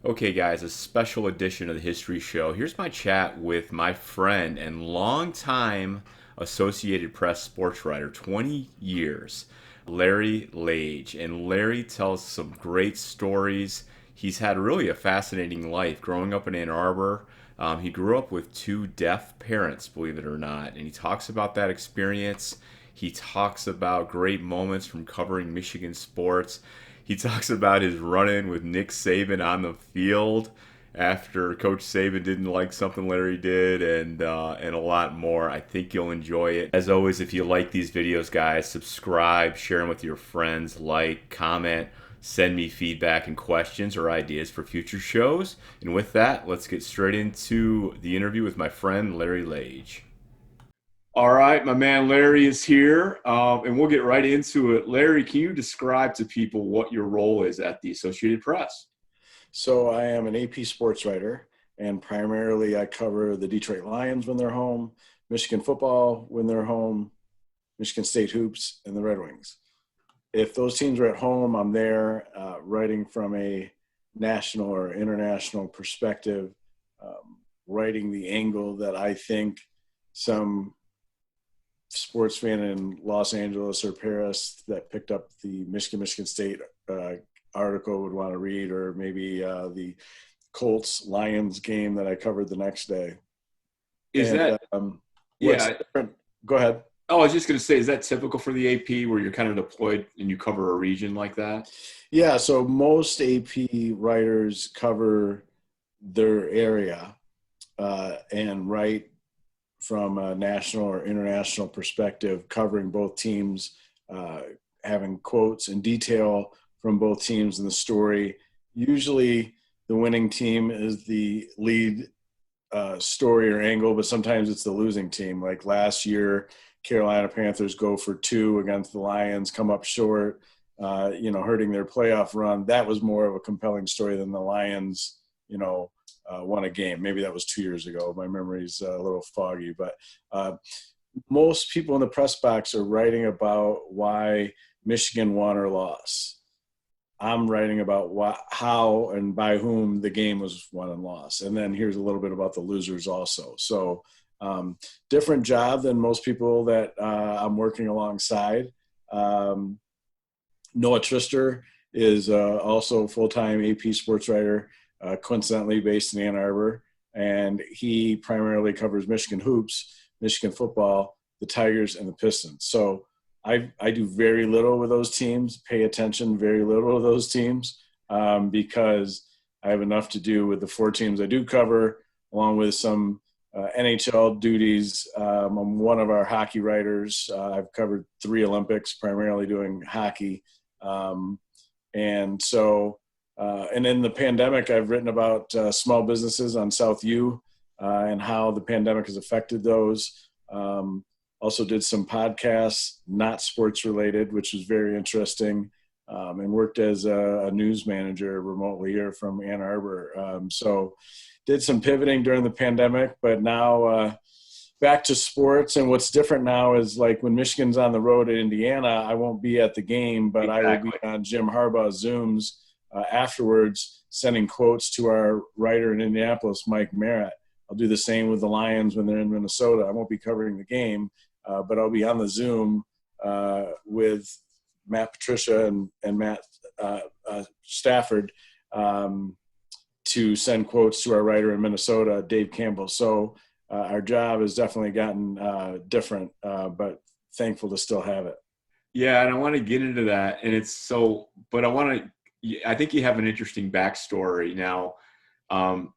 Okay, guys, a special edition of the History Show. Here's my chat with my friend and longtime Associated Press sports writer, 20 years, Larry Lage. And Larry tells some great stories. He's had really a fascinating life growing up in Ann Arbor. He grew up with two deaf parents, believe it or not, and he talks about that experience. He talks about great moments from covering Michigan sports. He talks about his run-in with Nick Saban on the field after Coach Saban didn't like something Larry did, and a lot more. I think you'll enjoy it. As always, if you like these videos, guys, subscribe, share them with your friends, like, comment, send me feedback and questions or ideas for future shows. And with that, let's get straight into the interview with my friend Larry Lage. All right, my man Larry is here, and we'll get right into it. Larry, can you describe to people what your role is at the Associated Press? So I am an AP sports writer, and primarily I cover the Detroit Lions when they're home, Michigan football when they're home, Michigan State hoops, and the Red Wings. If those teams are at home, I'm there writing from a national or international perspective, writing the angle that I think some sports fan in Los Angeles or Paris that picked up the Michigan State article would want to read, or maybe the Colts Lions game that I covered the next day. Is And that, what's yeah, different? Go ahead. oh, I was just going to say, is that typical for the AP where you're kind of deployed and you cover a region like that? Yeah, so most AP writers cover their area and write from a national or international perspective, covering both teams, having quotes and detail from both teams in the story. Usually the winning team is the lead story or angle, but sometimes it's the losing team. Like last year, Carolina Panthers go for 2 against the Lions, come up short, hurting their playoff run. That was more of a compelling story than the Lions, won a game. Maybe that was 2 years ago. My memory's a little foggy, but most people in the press box are writing about why Michigan won or lost. I'm writing about how and by whom the game was won and lost. And then here's a little bit about the losers also. So different job than most people that I'm working alongside. Noah Trister is also a full-time AP sports writer, coincidentally based in Ann Arbor. And he primarily covers Michigan hoops, Michigan football, the Tigers, and the Pistons. So I do very little with those teams, pay attention very little to those teams because I have enough to do with the 4 teams I do cover, along with some NHL duties. I'm one of our hockey writers. I've covered 3 Olympics, primarily doing hockey. And in the pandemic, I've written about small businesses on South U and how the pandemic has affected those. Also did some podcasts, not sports related, which was very interesting, and worked as a news manager remotely here from Ann Arbor. So did some pivoting during the pandemic, but now back to sports. And what's different now is, like, when Michigan's on the road at Indiana, I won't be at the game, but Exactly. I will be on Jim Harbaugh's Zooms afterwards, sending quotes to our writer in Indianapolis, Mike Merritt. I'll do the same with the Lions when they're in Minnesota. I won't be covering the game, but I'll be on the Zoom with Matt Patricia and Matt Stafford to send quotes to our writer in Minnesota, Dave Campbell. So our job has definitely gotten different, but thankful to still have it. Yeah, and I want to get into that. And it's so, but I think you have an interesting backstory. Now,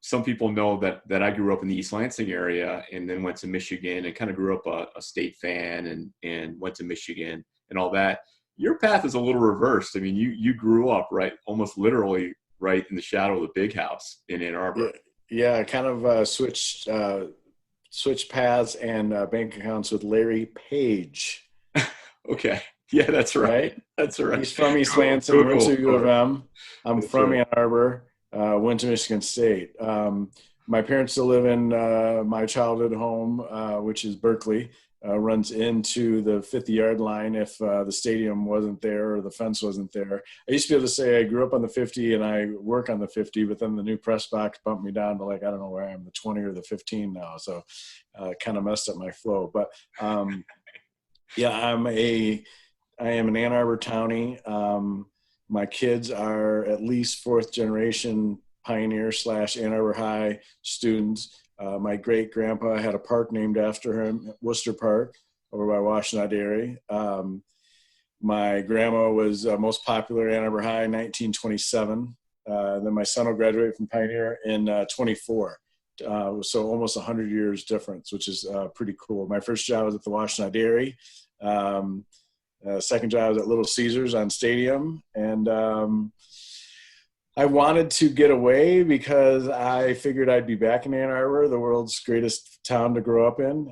some people know that I grew up in the East Lansing area and then went to Michigan and kind of grew up a state fan and went to Michigan and all that. Your path is a little reversed. I mean, you grew up almost literally right in the shadow of the big house in Ann Arbor. Yeah, I kind of switched paths and bank accounts with Larry Page. Okay. Yeah, that's right. That's right. He's from East Lansing, went to U of M. I'm That's from right. Ann Arbor, went to Michigan State. My parents still live in my childhood home, which is Berkeley. runs into the 50-yard line if the stadium wasn't there or the fence wasn't there. I used to be able to say I grew up on the 50 and I work on the 50, but then the new press box bumped me down to like, I don't know where I am, the 20 or the 15 now. So kind of messed up my flow. But yeah, I am an Ann Arbor townie. My kids are at least fourth generation Pioneer / Ann Arbor High students. My great grandpa had a park named after him, Worcester Park, over by Washtenaw Dairy. My grandma was most popular at Ann Arbor High in 1927. Then my son will graduate from Pioneer in 24. So almost 100 years difference, which is pretty cool. My first job was at the Washtenaw Dairy. Second job was at Little Caesars on Stadium. And I wanted to get away because I figured I'd be back in Ann Arbor, the world's greatest town to grow up in.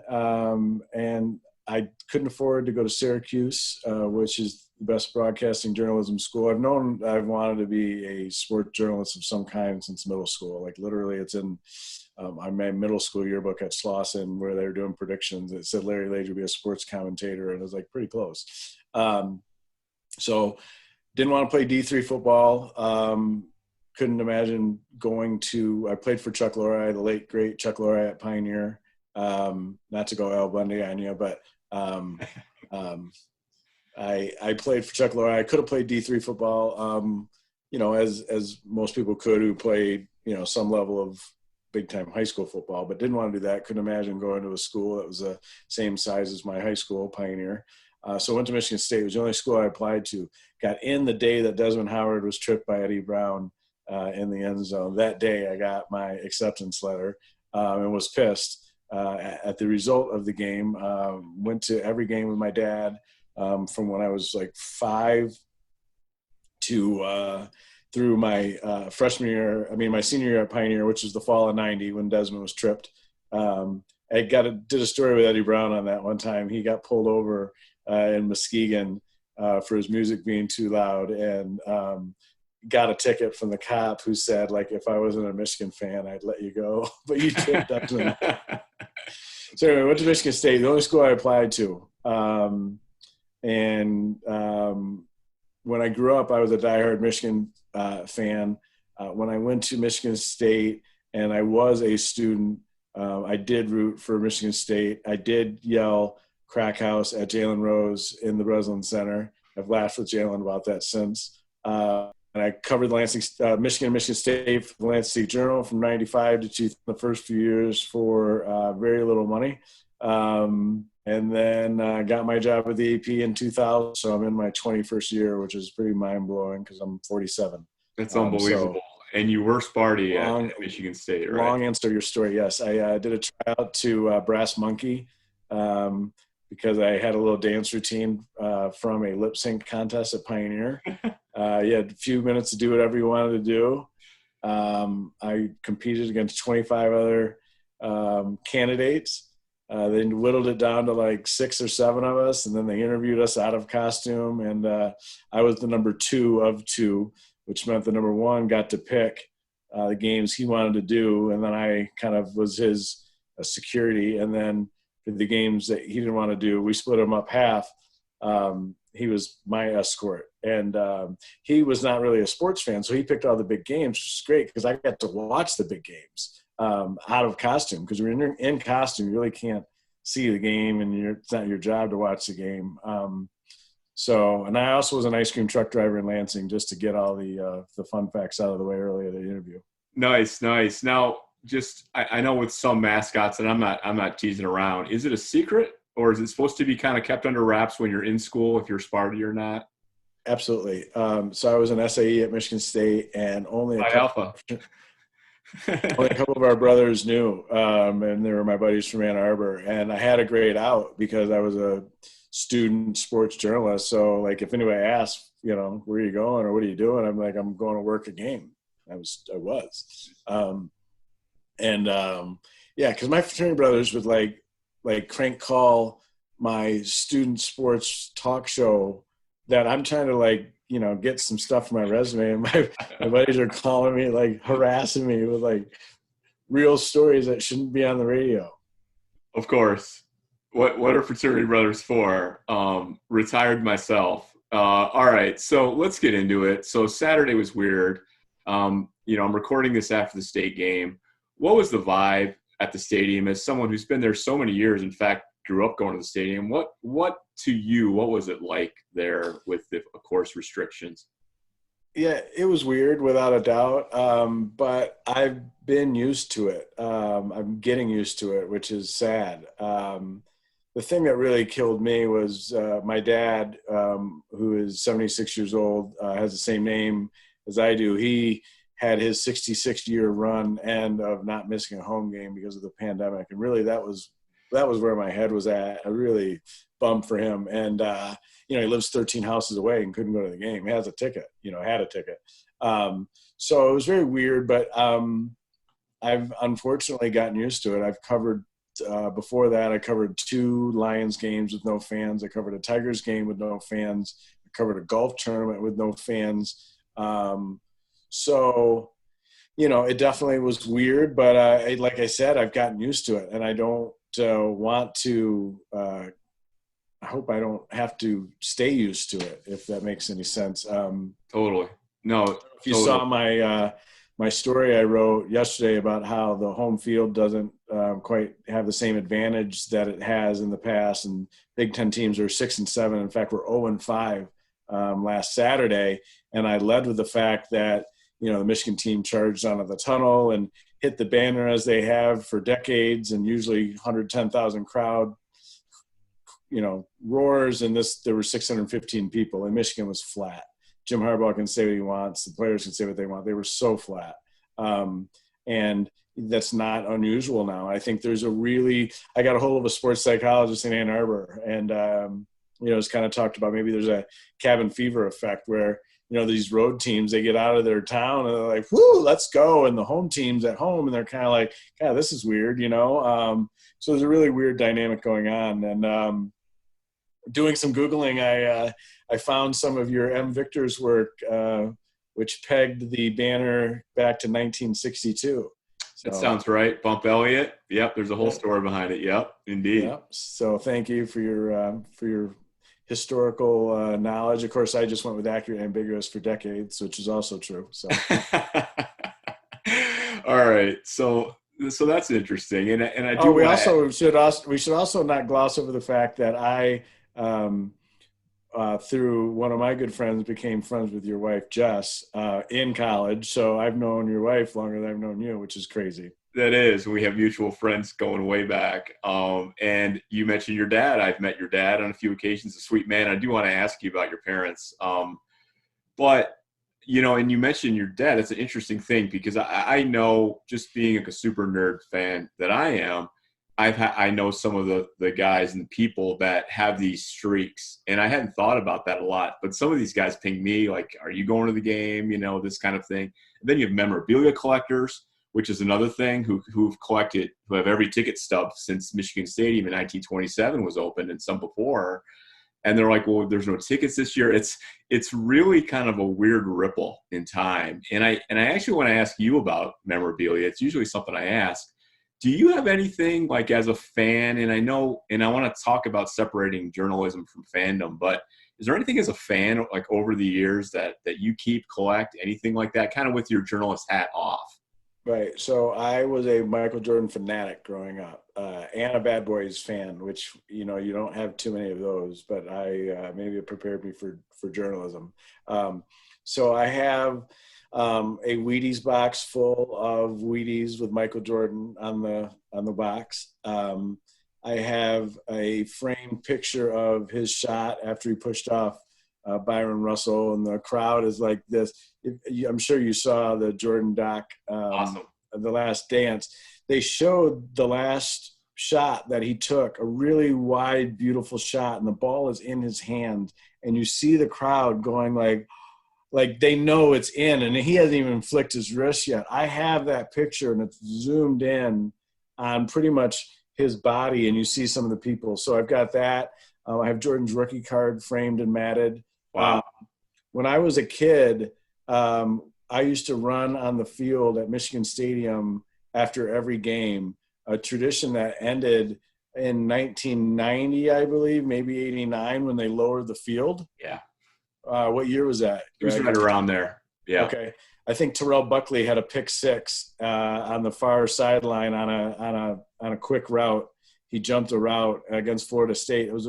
And I couldn't afford to go to Syracuse, which is the best broadcasting journalism school. I've wanted to be a sport journalist of some kind since middle school. Like literally it's in my middle school yearbook at Slauson where they were doing predictions. It said Larry Lage would be a sports commentator, and it was like pretty close. So didn't want to play D3 football. Couldn't imagine I played for Chuck Lorre, the late, great Chuck Lorre at Pioneer. Not to go Al Bundy on you, but I played for Chuck Lorre. I could have played D3 football, as most people could who played, some level of big-time high school football, but didn't want to do that. Couldn't imagine going to a school that was the same size as my high school, Pioneer. So I went to Michigan State. It was the only school I applied to. Got in the day that Desmond Howard was tripped by Eddie Brown in the end zone. That day I got my acceptance letter and was pissed at the result of the game. Went to every game with my dad from when I was like 5 to through my freshman year. My senior year at Pioneer, which was the fall of '90 when Desmond was tripped. I did a story with Eddie Brown on that one time. He got pulled over in Muskegon for his music being too loud, and got a ticket from the cop who said, like, if I wasn't a Michigan fan, I'd let you go, but you tripped up to me. So anyway, I went to Michigan State, the only school I applied to. When I grew up, I was a diehard Michigan fan. When I went to Michigan State and I was a student, I did root for Michigan State. I did yell crack house at Jalen Rose in the Breslin Center. I've laughed with Jalen about that since. And I covered Michigan and Michigan State for the Lansing State Journal from 95 to the first few years for very little money. And then got my job with the AP in 2000. So I'm in my 21st year, which is pretty mind-blowing because I'm 47. That's unbelievable. And you were Sparty at Michigan State, right? Long answer to your story, yes. I did a tryout to Brass Monkey because I had a little dance routine from a lip sync contest at Pioneer. You had a few minutes to do whatever you wanted to do. I competed against 25 other candidates. They whittled it down to like 6 or 7 of us, and then they interviewed us out of costume. And I was the number 2 of 2, which meant the number 1 got to pick the games he wanted to do. And then I kind of was his security. And then for the games that he didn't want to do, we split him up half. He was my escort. And he was not really a sports fan, so he picked all the big games, which is great because I got to watch the big games out of costume, because when you're in costume, you really can't see the game, and it's not your job to watch the game. And I also was an ice cream truck driver in Lansing, just to get all the fun facts out of the way early in the interview. Nice. Now, I know with some mascots, and I'm not teasing around, is it a secret, or is it supposed to be kind of kept under wraps when you're in school, if you're Sparty or not? Absolutely. So I was an SAE at Michigan State, and only a couple of our brothers knew, and they were my buddies from Ann Arbor. And I had a grade out because I was a student sports journalist. So, like, if anybody asked, where are you going or what are you doing, I'm like, I'm going to work a game. I was. Because my fraternity brothers would like crank call my student sports talk show that I'm trying to get some stuff for my resume, and my buddies are calling me, harassing me with real stories that shouldn't be on the radio. Of course. What are fraternity brothers for? Retired myself. All right, so let's get into it. So Saturday was weird. I'm recording this after the state game. What was the vibe at the stadium as someone who's been there so many years? In fact, grew up going to the stadium. What to you? What was it like there with the, of course, restrictions? Yeah, it was weird without a doubt, but I've been used to it. I'm getting used to it, which is sad. The thing that really killed me was my dad, who is 76 years old, has the same name as I do. He had his 66-year run end of not missing a home game because of the pandemic, and really that was where my head was at. I really bummed for him, and he lives 13 houses away and couldn't go to the game. He has a ticket, had a ticket. So it was very weird, but I've unfortunately gotten used to it. I've covered before that, I covered 2 Lions games with no fans. I covered a Tigers game with no fans. I covered a golf tournament with no fans. So, it definitely was weird, but like I said, I've gotten used to it, and I don't want to I hope I don't have to stay used to it, if that makes any sense. Totally. No. If you saw my story I wrote yesterday about how the home field doesn't quite have the same advantage that it has in the past, and Big Ten teams are 6-7. In fact, we're 0-5 last Saturday, and I led with the fact that the Michigan team charged onto the tunnel and hit the banner as they have for decades, and usually 110,000 crowd, roars, and there were 615 people, and Michigan was flat. Jim Harbaugh can say what he wants. The players can say what they want. They were so flat. And that's not unusual now. I think I got a hold of a sports psychologist in Ann Arbor, and, it's kind of talked about maybe there's a cabin fever effect where, these road teams, they get out of their town and they're like, whoo, let's go. And the home team's at home and they're kind of like, God, this is weird, So there's a really weird dynamic going on. And doing some Googling, I found some of your MVictors work, which pegged the banner back to 1962. So, that sounds right. Bump Elliott. Yep, there's a whole story behind it. Yep, indeed. Yep. So thank you for your historical knowledge. Of course, I just went with accurate and ambiguous for decades, which is also true. So, all right. So that's interesting, and I do. We should also not gloss over the fact that I, through one of my good friends, became friends with your wife Jess in college. So I've known your wife longer than I've known you, which is crazy. That is. We have mutual friends going way back. And you mentioned your dad. I've met your dad on a few occasions. A sweet man. I do want to ask you about your parents. But, and you mentioned your dad. It's an interesting thing because I know, just being a super nerd fan that I am, I know some of the guys and the people that have these streaks, and I hadn't thought about that a lot. But some of these guys ping me like, "Are you going to the game?" This kind of thing. And then you have memorabilia collectors, which is another thing, who have every ticket stub since Michigan Stadium in 1927 was opened, and some before. And they're like, "Well, there's no tickets this year." It's really kind of a weird ripple in time. And I actually want to ask you about memorabilia. It's usually something I ask. Do you have anything, like, as a fan, and I want to talk about separating journalism from fandom, but is there anything as a fan, like, over the years that you collect, anything like that, kind of with your journalist hat off? Right. So I was a Michael Jordan fanatic growing up, and a Bad Boys fan, which, you don't have too many of those, but maybe it prepared me for journalism. So I have a Wheaties box full of Wheaties with Michael Jordan on the box. I have a framed picture of his shot after he pushed off Byron Russell, and the crowd is like this. I'm sure you saw the Jordan doc, Awesome. The Last Dance. They showed the last shot that he took, a really wide, beautiful shot, and the ball is in his hand, and you see the crowd going like they know it's in, and he hasn't even flicked his wrist yet. I have that picture, and it's zoomed in on pretty much his body, and you see some of the people. So I've got that. I have Jordan's rookie card framed and matted. Wow. When I was a kid, I used to run on the field at Michigan Stadium after every game, a tradition that ended in 1990, I believe, maybe 89 when they lowered the field. Yeah. What year was that, It was Greg? right around there. Yeah. Okay. I think Terrell Buckley had a pick six on the far sideline on a quick route. He jumped a route against Florida State. It was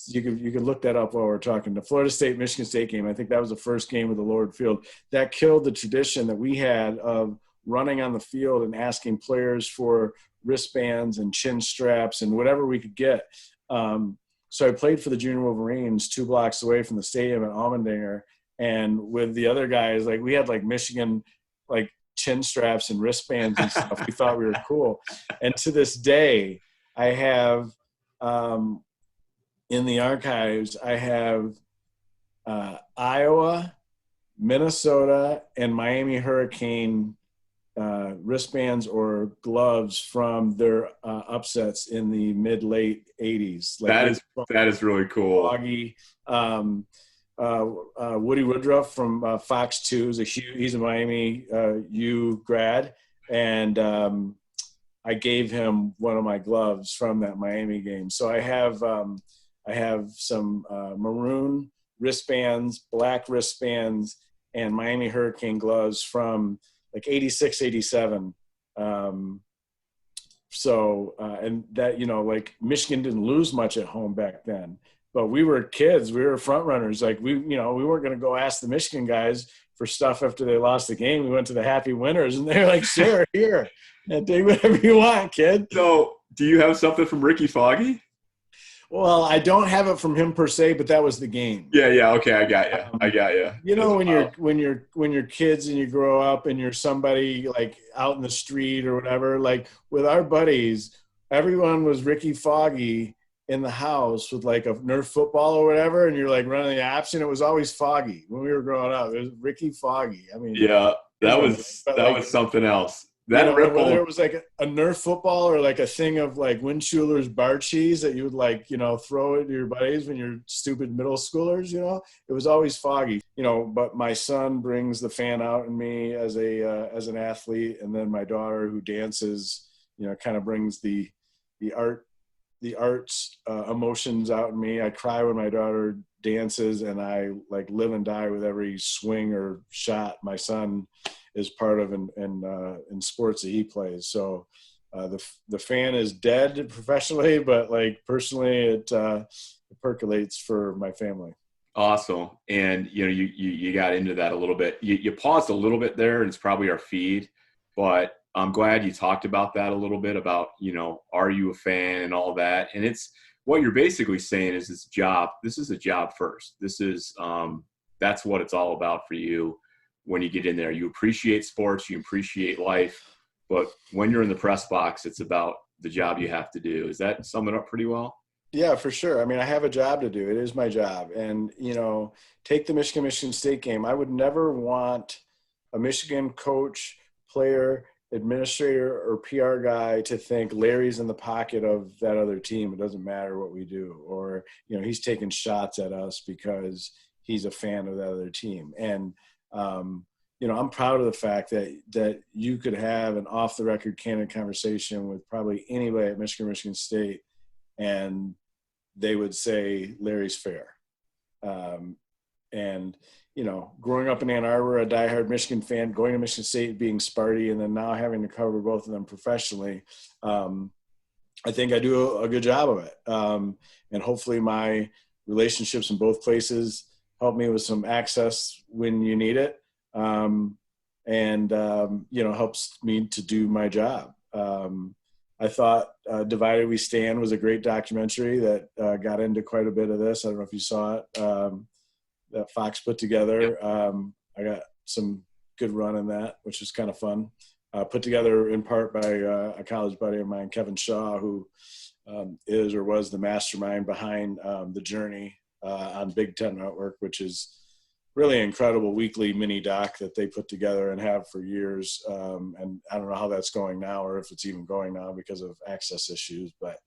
you could look that up while we're talking. The Florida State Michigan State game. I think that was the first game of the lowered field. That killed the tradition that we had of running on the field and asking players for wristbands and chin straps and whatever we could get. So I played for the Junior Wolverines 2 blocks away from the stadium at Almendinger. And with the other guys, like we had like Michigan, like chin straps and wristbands and stuff. We thought we were cool. And to this day, I have in the archives, I have Iowa, Minnesota, and Miami Hurricane wristbands or gloves from their upsets in the mid-late 80s. Like that is really cool. Foggie, Woody Woodruff from Fox 2 he's a Miami U grad, and I gave him one of my gloves from that Miami game. So I have some maroon wristbands, black wristbands, and Miami Hurricane gloves from like 86, 87. And that, like Michigan didn't lose much at home back then, but we were kids. We were front runners. Like we weren't going to go ask the Michigan guys for stuff after they lost the game. We went to the happy winners and they're like, sure, here, and take whatever you want, kid. So do you have something from Rickey Foggie? Well, I don't have it from him per se, but that was the game. Yeah. Okay. I got you. When you're kids and you grow up and you're somebody like out in the street or whatever, like with our buddies, everyone was Rickey Foggie in the house with like a Nerf football or whatever. And you're like running the option. It was always Foggie when we were growing up. It was Rickey Foggie. I mean, yeah, that was something else. That whether it was like a Nerf football or like a thing of like Windschuler's bar cheese that you would like, throw it to your buddies when you're stupid middle schoolers, it was always Foggie, but my son brings the fan out in me as an athlete. And then my daughter who dances, kind of brings the arts emotions out in me. I cry when my daughter dances and I like live and die with every swing or shot my son is part of in sports that he plays. So the fan is dead professionally, but like personally, it percolates for my family. Awesome. And you got into that a little bit. You paused a little bit there, and it's probably our feed, but I'm glad you talked about that a little bit about are you a fan and all that. And it's what you're basically saying is this job. This is a job first. This is that's what it's all about for you. When you get in there, you appreciate sports, you appreciate life, but when you're in the press box, it's about the job you have to do. Is that sum it up pretty well? Yeah, for sure. I mean, I have a job to do. It is my job. And, take the Michigan State game. I would never want a Michigan coach, player, administrator, or PR guy to think Larry's in the pocket of that other team. It doesn't matter what we do. Or, he's taking shots at us because he's a fan of that other team. And, I'm proud of the fact that you could have an off-the-record candid conversation with probably anybody at Michigan State, and they would say Larry's fair. Growing up in Ann Arbor, a diehard Michigan fan, going to Michigan State, being Sparty, and then now having to cover both of them professionally, I think I do a good job of it. And hopefully my relationships in both places help me with some access when you need it. Helps me to do my job. I thought Divided We Stand was a great documentary that got into quite a bit of this. I don't know if you saw it, that Fox put together. I got some good run in that, which was kind of fun. Put together in part by a college buddy of mine, Kevin Shaw, who is or was the mastermind behind The Journey on Big Ten Network, which is really incredible weekly mini doc that they put together and have for years. And I don't know how that's going now or if it's even going now because of access issues, but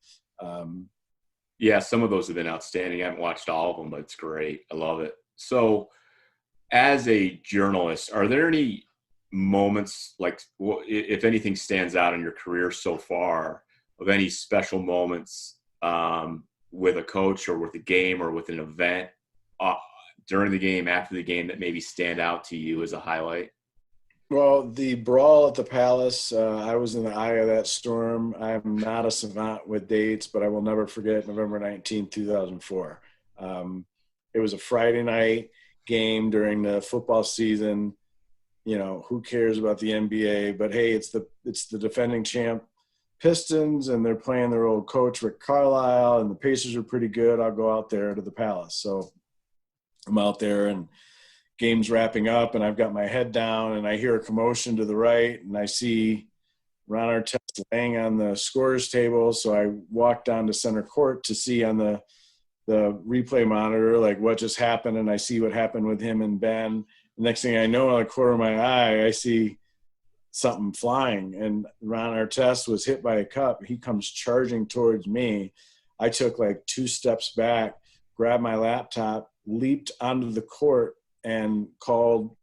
yeah, some of those have been outstanding. I haven't watched all of them, but it's great. I love it. So as a journalist, are there any moments, like if anything stands out in your career so far, of any special moments with a coach or with a game or with an event during the game, after the game, that maybe stand out to you as a highlight? Well, the brawl at the Palace, I was in the eye of that storm. I'm not a savant with dates, but I will never forget November 19th, 2004. It was a Friday night game during the football season. You know, who cares about the NBA? But hey, it's the defending champ Pistons, and they're playing their old coach, Rick Carlisle, and the Pacers are pretty good. I'll go out there to the Palace. So I'm out there, and game's wrapping up, and I've got my head down, and I hear a commotion to the right, and I see Ron Artest laying on the scorer's table. So I walk down to center court to see on the replay monitor, like, what just happened, and I see what happened with him and Ben. The next thing I know, out of the corner of my eye, I see something flying, and Ron Artest was hit by a cup. He comes charging towards me. I took like 2 steps back, grabbed my laptop, leaped onto the court, and called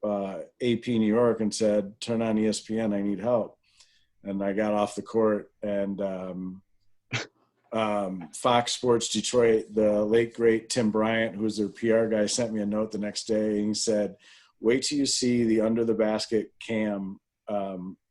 AP New York and said, "Turn on ESPN, I need help." And I got off the court, and Fox Sports Detroit, the late, great Tim Bryant, who was their PR guy, sent me a note the next day, and he said, "Wait till you see the under the basket cam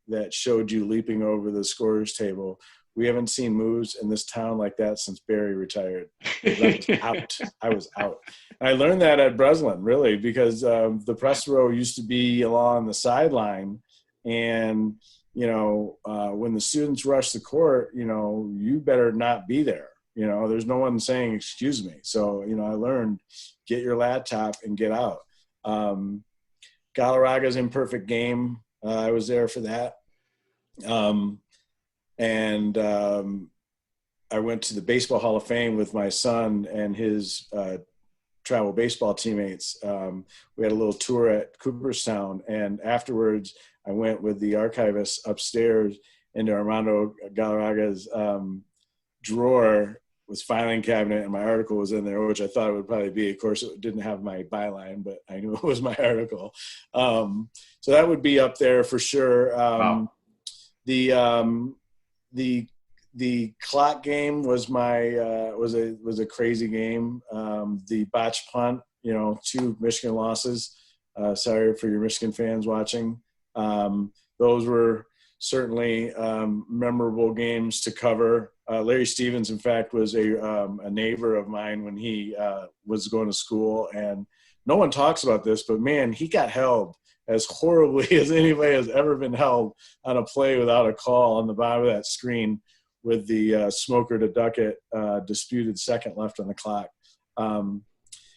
that showed you leaping over the scorer's table. We haven't seen moves in this town like that since Barry retired." I was out. And I learned that at Breslin, really, because the press row used to be along the sideline. And, you know, when the students rush the court, you know, you better not be there. You know, there's no one saying, "Excuse me." So, you know, I learned, get your laptop and get out. Galarraga's Imperfect Game, I was there for that. I went to the Baseball Hall of Fame with my son and his travel baseball teammates. We had a little tour at Cooperstown, and afterwards I went with the archivist upstairs into Armando Galarraga's drawer with filing cabinet, and my article was in there, which I thought it would probably be. Of course, it didn't have my byline, but I knew it was my article. So that would be up there for sure. Wow. The clock game was was a crazy game. The botched punt, you know, 2 Michigan losses. Sorry for your Michigan fans watching. Those were certainly memorable games to cover. Larry Stevens, in fact, was a neighbor of mine when he was going to school, and no one talks about this, but man, he got held as horribly as anybody has ever been held on a play without a call on the bottom of that screen with the Smoker to Duckett disputed second left on the clock.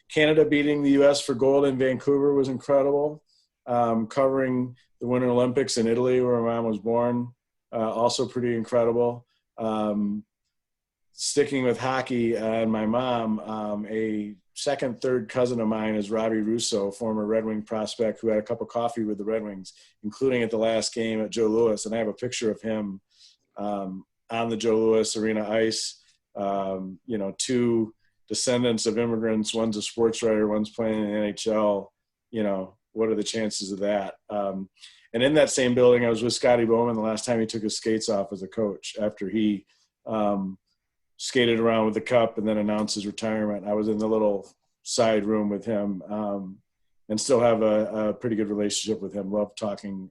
Canada beating the U.S. for gold in Vancouver was incredible. Covering the Winter Olympics in Italy, where my mom was born, also pretty incredible. Sticking with hockey and my mom, a second, third cousin of mine is Robbie Russo, former Red Wing prospect who had a cup of coffee with the Red Wings, including at the last game at Joe Louis. And I have a picture of him on the Joe Louis Arena ice. You know, 2 descendants of immigrants, one's a sports writer, one's playing in the NHL. You know, what are the chances of that? And in that same building, I was with Scotty Bowman the last time he took his skates off as a coach after he skated around with the cup and then announced his retirement. I was in the little side room with him and still have a pretty good relationship with him. Love talking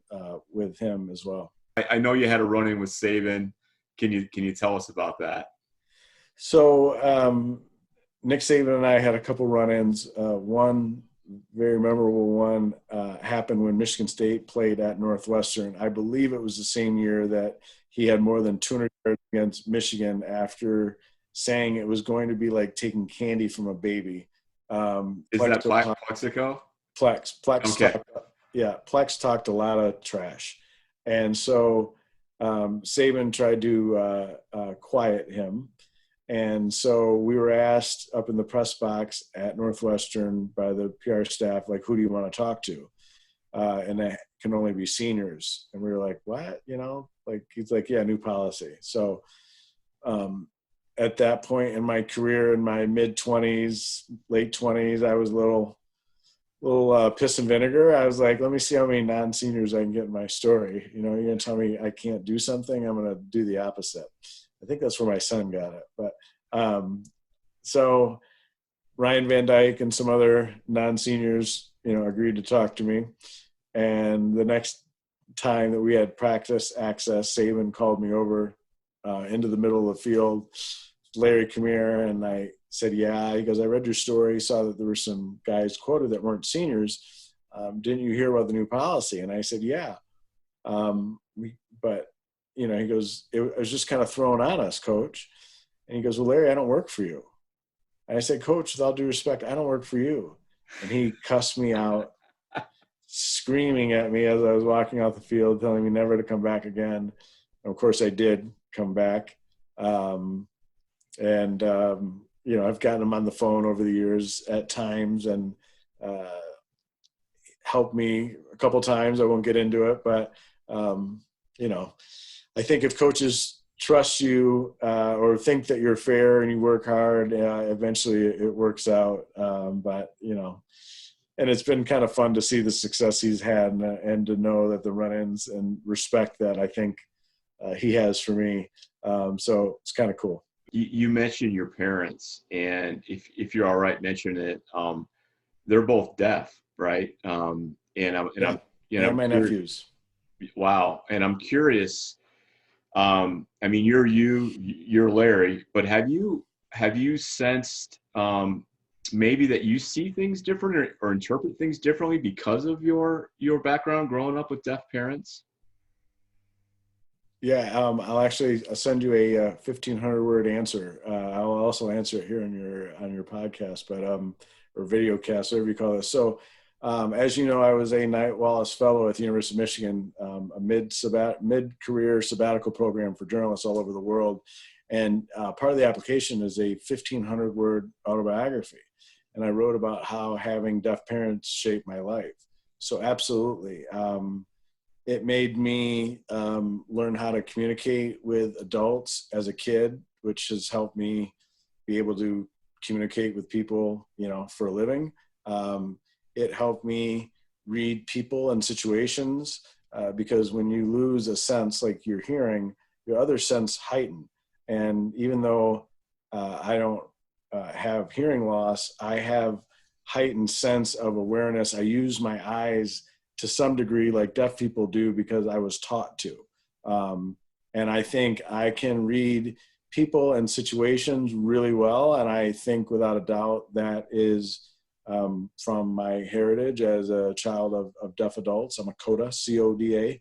with him as well. I know you had a run-in with Saban. Can you tell us about that? So Nick Saban and I had a couple run-ins. One very memorable one happened when Michigan State played at Northwestern. I believe it was the same year that he had more than 200 yards against Michigan after saying it was going to be like taking candy from a baby. Is that Plexico? Plex. Okay. Plex talked a lot of trash. And so Saban tried to quiet him. And so we were asked up in the press box at Northwestern by the PR staff, like, who do you want to talk to? And that can only be seniors. And we were like, what? You know, like, he's like, yeah, new policy. So at that point in my career, in my mid-20s, late 20s, I was a little little piss and vinegar. I was like, let me see how many non-seniors I can get in my story. You know, you're going to tell me I can't do something, I'm going to do the opposite. I think that's where my son got it. But so Ryan Van Dyke and some other non-seniors, you know, agreed to talk to me. And the next time that we had practice access, Saban called me over into the middle of the field. Larry, come here. And I said, yeah. He goes, I read your story, saw that there were some guys quoted that weren't seniors. Didn't you hear about the new policy? And I said, yeah. But, you know, he goes, it was just kind of thrown on us, Coach. And he goes, well, Larry, I don't work for you. And I said, Coach, with all due respect, I don't work for you. And he cussed me out, screaming at me as I was walking out the field, telling me never to come back again. And of course, I did come back. You know, I've gotten him on the phone over the years at times and helped me a couple times. I won't get into it, but, you know, I think if coaches trust you or think that you're fair and you work hard, eventually it works out. But, you know, and it's been kind of fun to see the success he's had and to know that the run-ins and respect that I think he has for me. So it's kind of cool. You mentioned your parents, and if you're all right mentioning it, they're both deaf, right? I'm my nephews. Wow. And I'm curious. I mean, you're Larry, but have you sensed maybe that you see things different or interpret things differently because of your background growing up with deaf parents? Yeah, I'll send you a 1,500 word answer. I'll also answer it here on your podcast, but or video cast, whatever you call this. So, as you know, I was a Knight-Wallace fellow at the University of Michigan, a mid-career sabbatical program for journalists all over the world, and part of the application is a 1,500 word autobiography, and I wrote about how having deaf parents shaped my life. So, absolutely. It made me learn how to communicate with adults as a kid, which has helped me be able to communicate with people, you know, for a living. It helped me read people and situations because when you lose a sense like your hearing, your other sense heighten. And even though I don't have hearing loss, I have heightened sense of awareness. I use my eyes to some degree like deaf people do because I was taught to. And I think I can read people and situations really well. And I think without a doubt that is from my heritage as a child of deaf adults. I'm a CODA, C-O-D-A.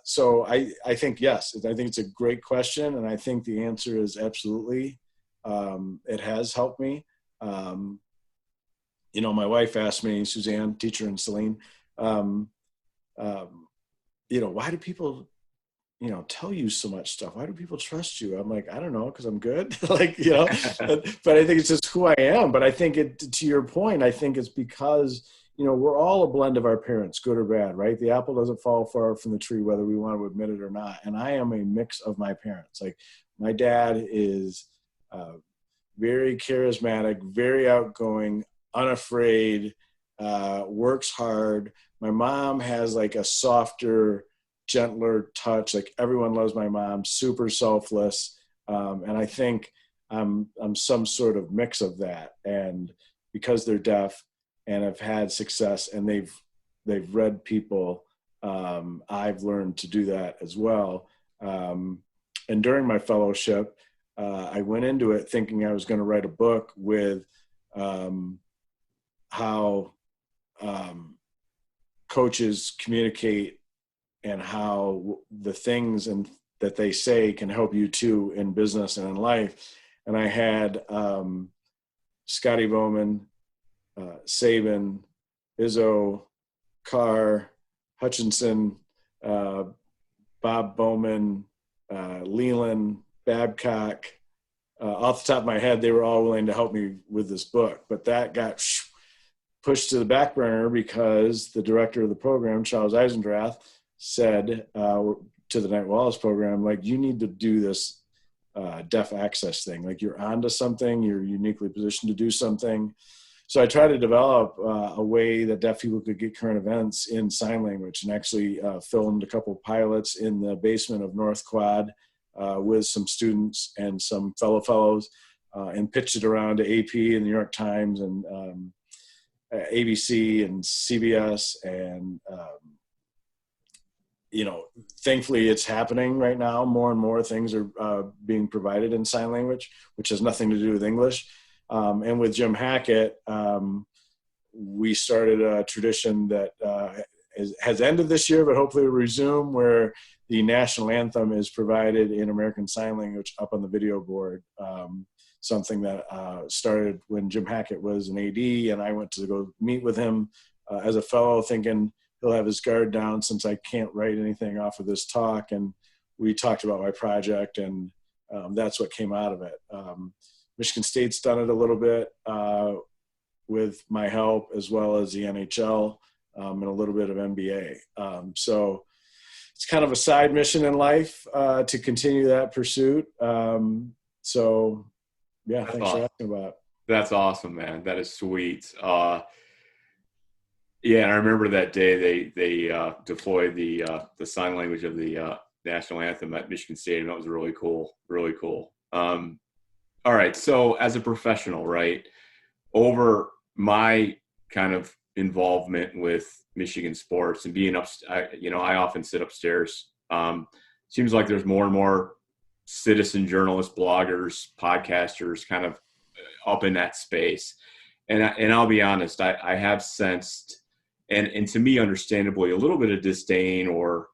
So I think, yes, I think it's a great question. And I think the answer is absolutely. It has helped me. You know, my wife asked me, Suzanne, teacher in Saline, you know, why do people, you know, tell you so much stuff? Why do people trust you? I'm like, I don't know, because I'm good. Like, you know, but I think it's just who I am. But I think to your point, I think it's because, you know, we're all a blend of our parents, good or bad, right? The apple doesn't fall far from the tree, whether we want to admit it or not. And I am a mix of my parents. Like, my dad is very charismatic, very outgoing, unafraid, works hard. My mom has like a softer, gentler touch. Like, everyone loves my mom, super selfless. And I think I'm some sort of mix of that. And because they're deaf and have had success and they've read people, I've learned to do that as well. And during my fellowship, I went into it thinking I was going to write a book with how coaches communicate and how the things that they say can help you too in business and in life. And I had Scotty Bowman, Saban, Izzo, Carr, Hutchinson, Bob Bowman, Leland, Babcock. Off the top of my head, they were all willing to help me with this book, but that got pushed to the back burner because the director of the program, Charles Eisendrath, said to the Knight-Wallace program, like, you need to do this deaf access thing. Like, you're onto something, you're uniquely positioned to do something. So I tried to develop a way that deaf people could get current events in sign language, and actually filmed a couple pilots in the basement of North Quad with some students and some fellows, and pitched it around to AP and the New York Times and ABC and CBS. And, thankfully it's happening right now. More and more things are being provided in sign language, which has nothing to do with English. And with Jim Hackett, we started a tradition that has ended this year, but hopefully will resume, where the national anthem is provided in American Sign Language up on the video board. Something that started when Jim Hackett was an AD, and I went to go meet with him as a fellow, thinking he'll have his guard down since I can't write anything off of this talk. And we talked about my project, and that's what came out of it. Michigan State's done it a little bit with my help, as well as the NHL and a little bit of NBA. So it's kind of a side mission in life to continue that pursuit. So yeah, That's thanks awesome. for asking about it. That's awesome, man. That is sweet. Yeah, and I remember that day they deployed the sign language of the national anthem at Michigan State, and that was really cool. Really cool. All right, so as a professional, right, over my kind of involvement with Michigan sports and being I often sit upstairs. Seems like there's more and more citizen journalists, bloggers, podcasters kind of up in that space. And I'll be honest, I have sensed, and to me, understandably, a little bit of disdain or,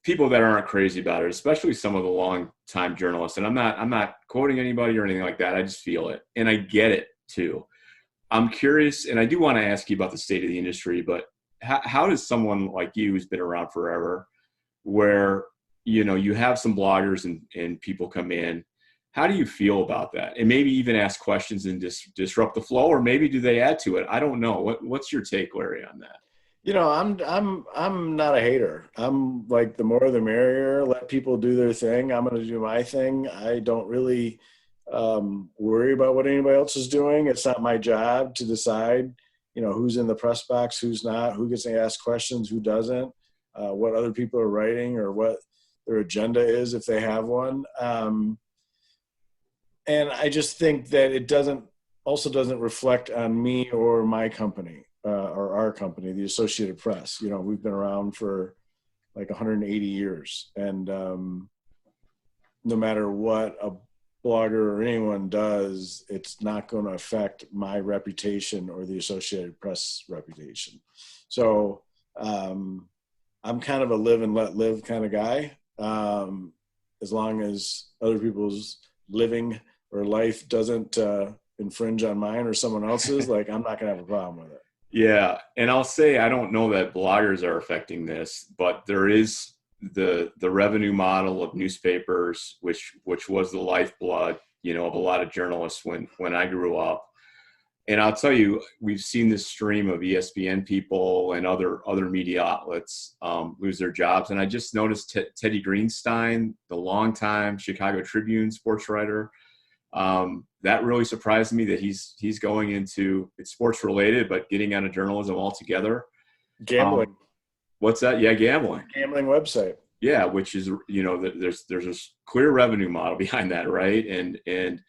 people that aren't crazy about it, especially some of the long-time journalists. And I'm not quoting anybody or anything like that. I just feel it, and I get it too. I'm curious, and I do want to ask you about the state of the industry, but how does someone like you, who's been around forever, where you have some bloggers and people come in, how do you feel about that? And maybe even ask questions and disrupt the flow, or maybe do they add to it? I don't know. What's your take, Larry, on that? I'm not a hater. I'm like, the more the merrier. Let people do their thing. I'm going to do my thing. I don't really worry about what anybody else is doing. It's not my job to decide, who's in the press box, who's not, who gets to ask questions, who doesn't, what other people are writing, or what their agenda is if they have one. And I just think that it doesn't reflect on me or my company. Or our company, the Associated Press. We've been around for like 180 years. And no matter what a blogger or anyone does, it's not going to affect my reputation or the Associated Press reputation. So I'm kind of a live and let live kind of guy. As long as other people's living or life doesn't infringe on mine or someone else's, like, I'm not going to have a problem with it. Yeah, and I'll say I don't know that bloggers are affecting this, but there is the revenue model of newspapers, which was the lifeblood, of a lot of journalists when I grew up. And I'll tell you, we've seen this stream of ESPN people and other media outlets lose their jobs. And I just noticed Teddy Greenstein, the longtime Chicago Tribune sports writer, that really surprised me that he's going into, it's sports related, but getting out of journalism altogether. Gambling. What's that? Yeah, gambling. Gambling website. Yeah, which is, there's a clear revenue model behind that, right? And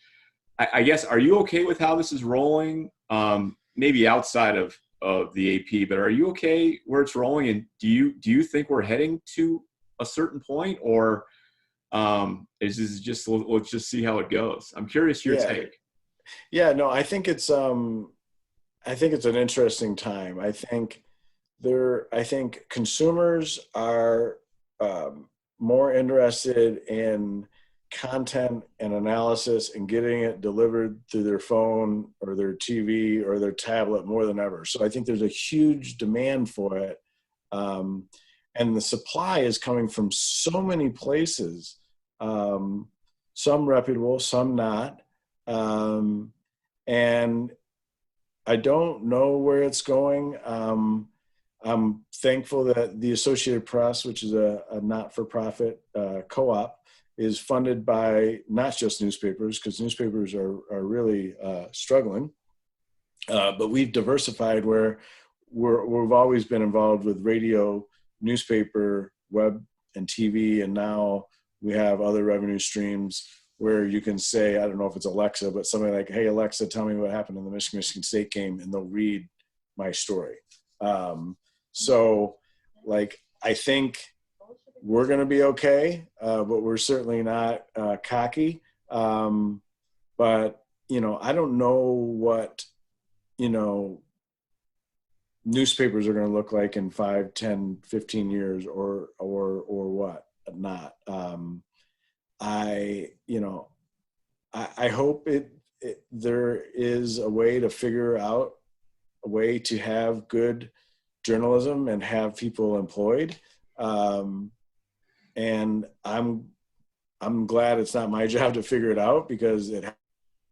I guess, are you okay with how this is rolling? Maybe outside of the AP, but are you okay where it's rolling? And do you think we're heading to a certain point, or is this just, let's just see how it goes? I'm curious your take. Yeah, no, I think it's an interesting time. I think consumers are more interested in content and analysis and getting it delivered through their phone or their TV or their tablet more than ever. So I think there's a huge demand for it. And the supply is coming from so many places, some reputable, some not. And I don't know where it's going. I'm thankful that the Associated Press, which is a not-for-profit co-op, is funded by not just newspapers, because newspapers are really struggling, but we've diversified where we've always been involved with radio, newspaper, web, and TV, and now we have other revenue streams where you can say, I don't know if it's Alexa, but something like, hey, Alexa, tell me what happened in the Michigan State game, and they'll read my story. So, like, I think we're going to be okay, but we're certainly not cocky. But, you know, I don't know what, you know, newspapers are going to look like in 5, 10, 15 years or what not. I hope there is a way to figure out a way to have good journalism and have people employed. And I'm glad it's not my job to figure it out, because it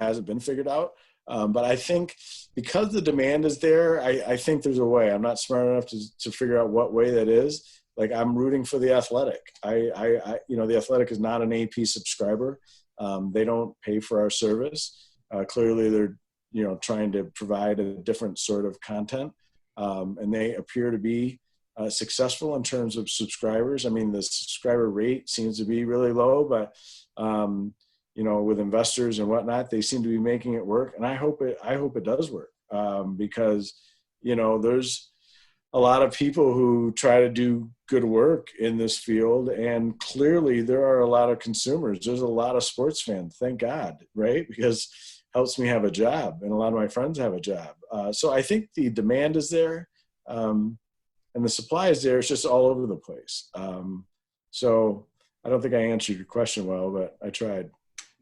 hasn't been figured out. But I think because the demand is there, I think there's a way. I'm not smart enough to figure out what way that is. Like, I'm rooting for the Athletic. I the Athletic is not an AP subscriber. They don't pay for our service. Clearly they're, trying to provide a different sort of content. And they appear to be successful in terms of subscribers. I mean, the subscriber rate seems to be really low, but with investors and whatnot, they seem to be making it work. And I hope it does work, because, there's a lot of people who try to do good work in this field. And clearly there are a lot of consumers. There's a lot of sports fans, thank God, right? Because it helps me have a job, and a lot of my friends have a job. So I think the demand is there, and the supply is there. It's just all over the place. So I don't think I answered your question well, but I tried.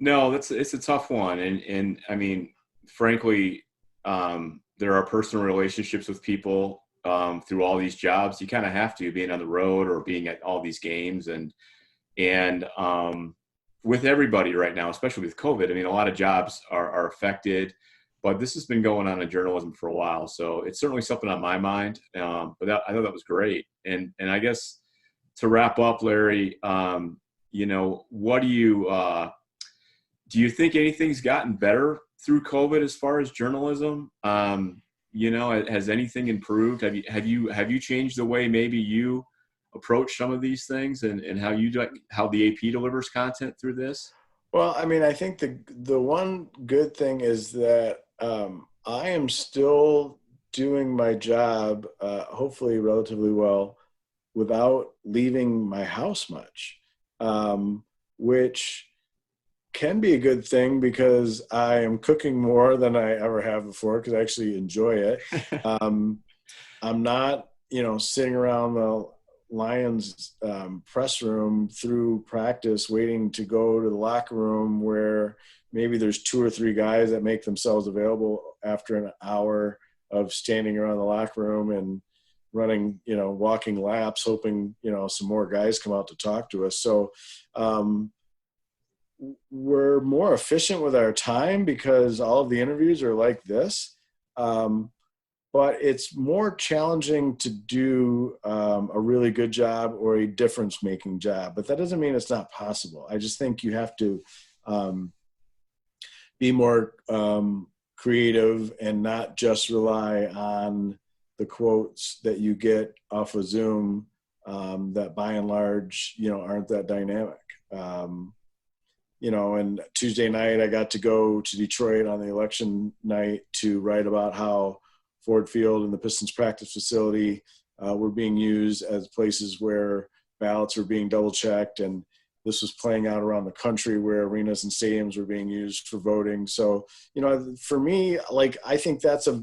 No, it's a tough one. And I mean, frankly, there are personal relationships with people through all these jobs. You kind of have to, being on the road or being at all these games, and with everybody right now, especially with COVID. I mean, a lot of jobs are affected, but this has been going on in journalism for a while. So it's certainly something on my mind. But I thought that was great. And I guess to wrap up, Larry, what do you think anything's gotten better through COVID as far as journalism? Has anything improved? Have you changed the way maybe you approach some of these things, and how the AP delivers content through this? Well, I mean, I think the one good thing is that I am still doing my job, hopefully relatively well, without leaving my house much, which can be a good thing, because I am cooking more than I ever have before, because I actually enjoy it. I'm not, sitting around the Lions press room through practice waiting to go to the locker room, where maybe there's 2 or 3 guys that make themselves available after an hour of standing around the locker room and running, walking laps, hoping, some more guys come out to talk to us. So we're more efficient with our time, because all of the interviews are like this. But it's more challenging to do a really good job or a difference-making job. But that doesn't mean it's not possible. I just think you have to be more creative and not just rely on the quotes that you get off of Zoom that by and large, aren't that dynamic. And Tuesday night I got to go to Detroit on the election night to write about how Ford Field and the Pistons practice facility were being used as places where ballots were being double checked. And this was playing out around the country where arenas and stadiums were being used for voting. So, for me, I think that's a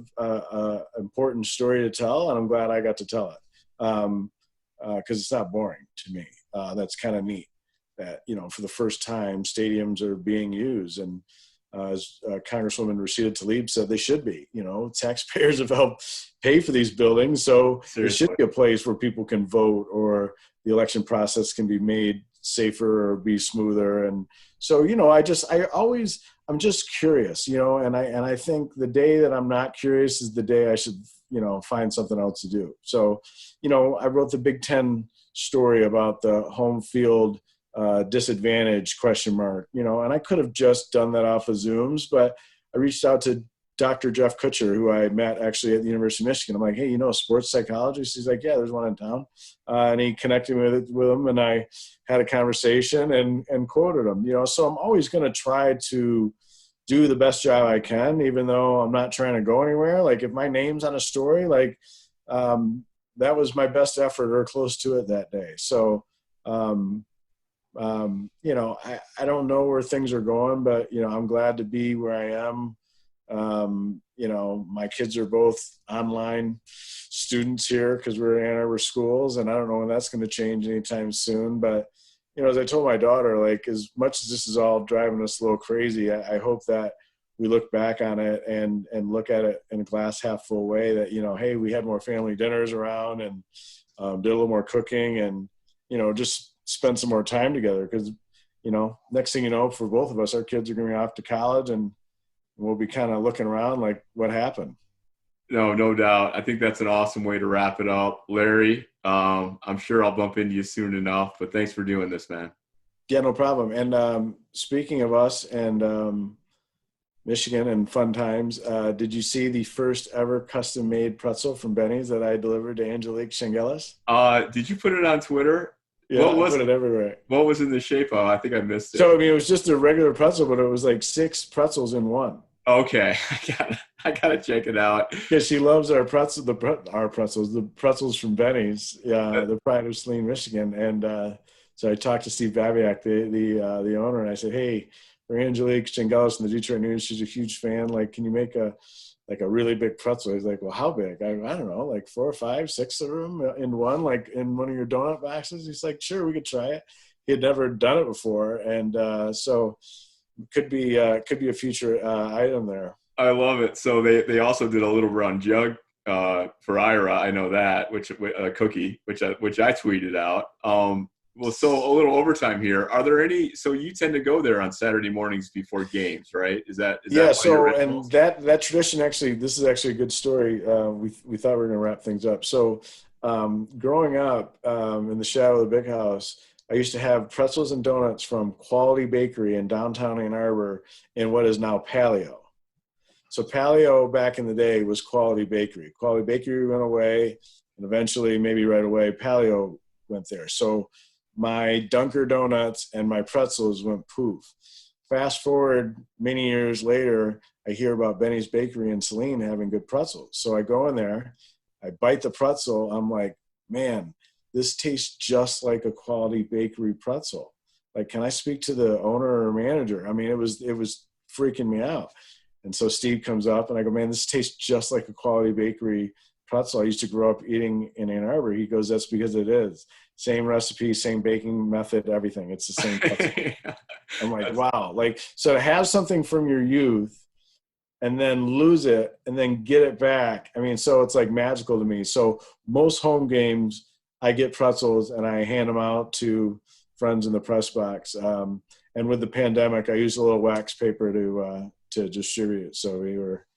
important story to tell, and I'm glad I got to tell it, because it's not boring to me. That's kind of neat that, for the first time, stadiums are being used. And as Congresswoman Rashida Tlaib said, they should be. Taxpayers have helped pay for these buildings, so Seriously. There should be a place where people can vote, or the election process can be made safer or be smoother. And so, I'm just curious, and I think the day that I'm not curious is the day I should, find something else to do. So, I wrote the Big Ten story about the home field disadvantage question mark, and I could have just done that off of Zooms, but I reached out to Dr. Jeff Kutcher, who I met actually at the University of Michigan. I'm like, hey, sports psychologist? He's like, yeah, there's one in town. And he connected me with him, and I had a conversation and quoted him, so I'm always going to try to do the best job I can, even though I'm not trying to go anywhere. Like if my name's on a story, like that was my best effort or close to it that day. So, I don't know where things are going, but, I'm glad to be where I am. My kids are both online students here because we're in Ann Arbor schools, and I don't know when that's going to change anytime soon. But, as I told my daughter, like as much as this is all driving us a little crazy, I hope that we look back on it and look at it in a glass half full way that, hey, we had more family dinners around and did a little more cooking and, just spend some more time together. Because, next thing you know, for both of us, our kids are going to be off to college and we'll be kind of looking around like what happened. No doubt. I think that's an awesome way to wrap it up. Larry, I'm sure I'll bump into you soon enough, but thanks for doing this, man. Yeah, no problem. And speaking of us and Michigan and fun times, did you see the first ever custom made pretzel from Benny's that I delivered to Angelique Shengelis? Did you put it on Twitter? Yeah, I put it everywhere. What was in the shape of? I think I missed it. So, it was just a regular pretzel, but it was like 6 pretzels in one. Okay, I gotta check it out. Yeah, she loves our pretzels, the pretzels from Benny's, the pride of Saline, Michigan. And so I talked to Steve Babiak, the owner, and I said, hey, for Angelique Shengelis in the Detroit News, she's a huge fan. Like, can you make a really big pretzel? He's like, well, how big? I don't know, like 4 or 5, 6 of them in one, like in one of your donut boxes. He's like, sure, we could try it. He had never done it before, and so could be a future item there. I love it. So they also did a little run jug for Ira. I know that, which a cookie, which I tweeted out. Well, so a little overtime here. Are there any? So you tend to go there on Saturday mornings before games, right? Is that so? And that tradition actually, this is actually a good story. We thought we were going to wrap things up. So growing up in the shadow of the big house, I used to have pretzels and donuts from Quality Bakery in downtown Ann Arbor in what is now Paleo. So Paleo back in the day was Quality Bakery. Quality Bakery went away, and eventually, maybe right away, Paleo went there. So my Dunker Donuts and my pretzels went poof. Fast forward many years later, I hear about Benny's Bakery in Saline having good pretzels. So I go in there, I bite the pretzel, I'm like, man, this tastes just like a Quality Bakery pretzel. Like, can I speak to the owner or manager? I mean, it was freaking me out. And so Steve comes up and I go, man, this tastes just like a Quality Bakery pretzel I used to grow up eating in Ann Arbor. He goes, that's because it is. Same recipe, same baking method, everything. It's the same pretzel. I'm like, wow. Like, so to have something from your youth and then lose it and then get it back. I mean, so it's like magical to me. So most home games, I get pretzels and I hand them out to friends in the press box. And with the pandemic, I used a little wax paper to distribute it. So we were.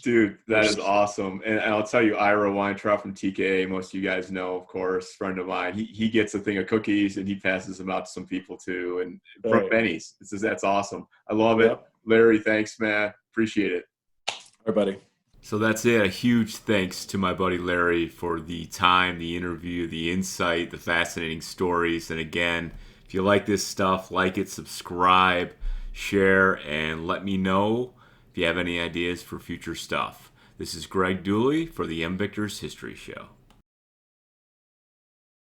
Dude, that is awesome. And I'll tell you, Ira Weintraub from TKA, most of you guys know, of course, friend of mine. He gets a thing of cookies and he passes them out to some people too. And from Benny's. That's awesome. I love it. Larry, thanks, man. Appreciate it. All right, buddy. So that's it. A huge thanks to my buddy Larry for the time, the interview, the insight, the fascinating stories. And again, if you like this stuff, like it, subscribe, share, and let me know if you have any ideas for future stuff. This is Greg Dooley for the MVictors History Show.